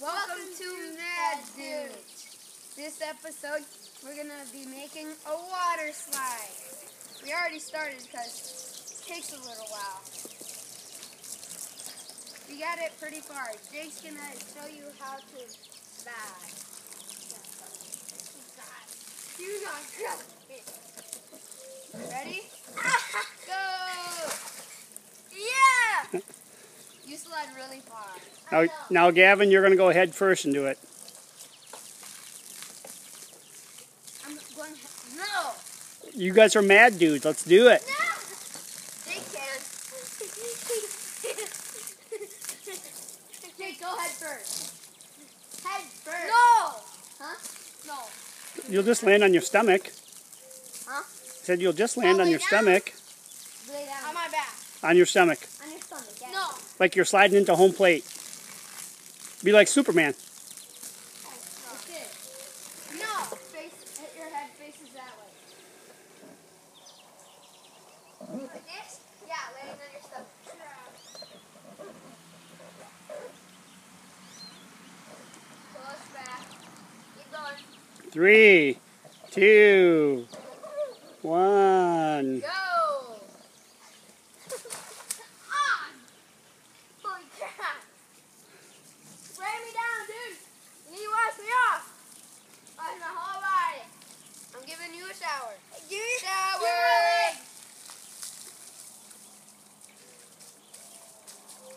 Welcome to Mad Dudes. This episode, we're going to be making a water slide. We already started because it takes a little while. We got it pretty far. Jake's going to show you how to slide. You got it. Ready? Go! Yeah! You slide really far. Now, Gavin, you're going to go head first and do it. I'm going. No. You guys are mad dudes. Let's do it. No. They can. Okay, go head first. Head first. No. Huh? No. You'll just land on your stomach. Huh? Said you'll just land on your stomach. Lay down. On my back. On your stomach. On your stomach. Yeah. No. Like you're sliding into home plate. Be like Superman. That's it. No. Hit your head faces that way. Like this? Yeah, laying on your stomach. Push back. Keep going. 3, 2, 1. Go! Holy crap! Spray me down, dude! You need to wash me off! Wash my whole body. I'm giving you a shower. Give me shower!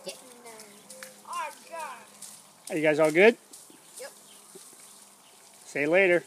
Getting done. Oh, God. Are you guys all good? Yep. Say later.